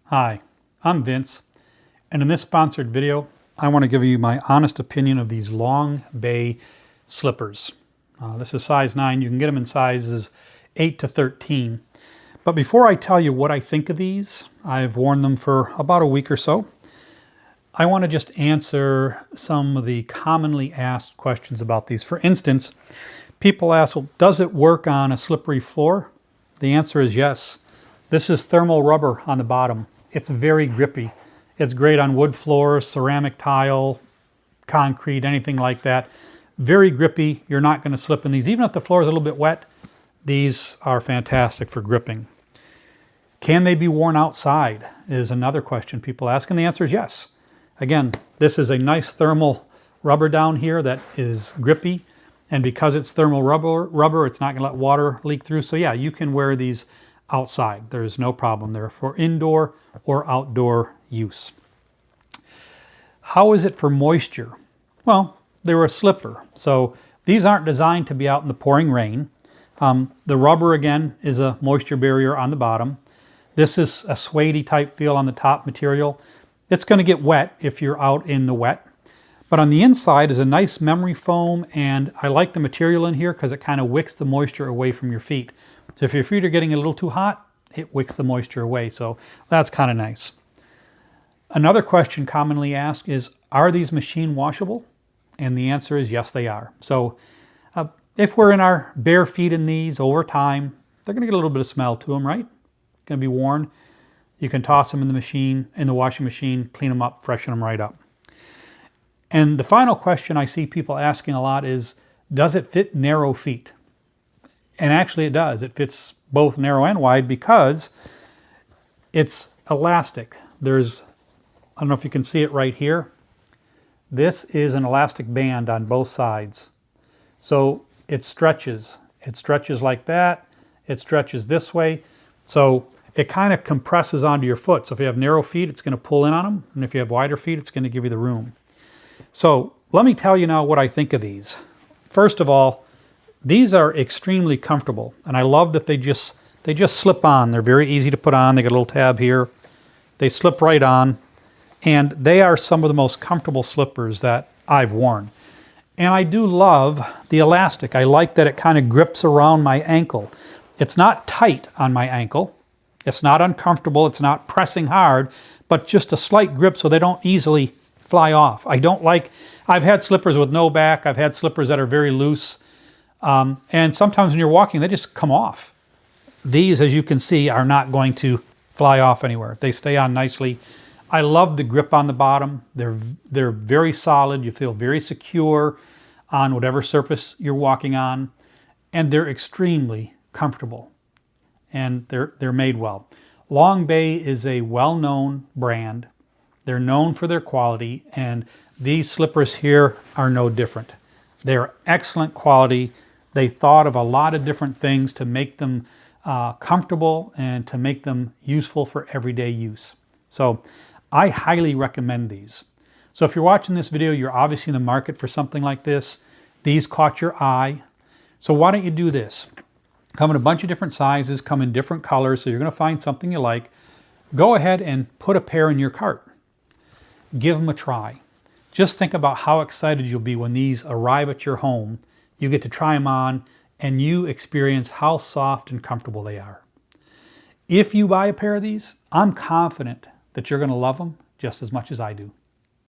Hi, I'm Vince, and in this sponsored video, I want to give you my honest opinion of these LongBay slippers. This is size 9. You can get them in sizes 8 to 13. But before I tell you what I think of these, I've worn them for about a week or so. I want to just answer some of the commonly asked questions about these. For instance, people ask, well, does it work on a slippery floor? The answer is yes. This is thermal rubber on the bottom. It's very grippy. It's great on wood floors, ceramic tile, concrete, anything like that. Very grippy. You're not going to slip in these. Even if the floor is a little bit wet, these are fantastic for gripping. Can they be worn outside is another question people ask, and the answer is yes. Again, this is a nice thermal rubber down here that is grippy, and because it's thermal rubber, it's not going to let water leak through. So yeah, you can wear these outside. There's no problem there for indoor or outdoor use. How is it for moisture? Well, they're a slipper, so these aren't designed to be out in the pouring rain. The rubber, again, is a moisture barrier on the bottom. This is a suede type feel on the top material. It's going to get wet if you're out in the wet. But on the inside is a nice memory foam, and I like the material in here because it kind of wicks the moisture away from your feet. So if your feet are getting a little too hot, it wicks the moisture away. So that's kind of nice. Another question commonly asked is, are these machine washable? And the answer is yes, they are. So if we're in our bare feet in these over time, they're going to get a little bit of smell to them, right? Going to be worn. You can toss them in the machine, in the washing machine, clean them up, freshen them right up. And the final question I see people asking a lot is, does it fit narrow feet? And actually it does. It fits both narrow and wide because it's elastic. There's, I don't know if you can see it right here. This is an elastic band on both sides. So it stretches. It stretches like that. It stretches this way. So it kind of compresses onto your foot. So if you have narrow feet, it's going to pull in on them. And if you have wider feet, it's going to give you the room. So let me tell you now what I think of these. First of all, these are extremely comfortable, and I love that they just slip on. They're very easy to put on. They got a little tab here. They slip right on, and they are some of the most comfortable slippers that I've worn. And I do love the elastic. I like that it kind of grips around my ankle. It's not tight on my ankle. It's not uncomfortable. It's not pressing hard, but just a slight grip so they don't easily fly off. I've had slippers with no back. I've had slippers that are very loose. And sometimes when you're walking, they just come off. These, as you can see, are not going to fly off anywhere. They stay on nicely. I love the grip on the bottom. They're very solid. You feel very secure on whatever surface you're walking on. And they're extremely comfortable. And they're made well. LongBay is a well-known brand. They're known for their quality, and these slippers here are no different. They're excellent quality. They thought of a lot of different things to make them comfortable and to make them useful for everyday use. So I highly recommend these. So if you're watching this video, you're obviously in the market for something like this. These caught your eye. So why don't you do this? Come in a bunch of different sizes, come in different colors, so you're going to find something you like. Go ahead and put a pair in your cart. Give them a try. Just think about how excited you'll be when these arrive at your home. You get to try them on and you experience how soft and comfortable they are. If you buy a pair of these, I'm confident that you're going to love them just as much as I do.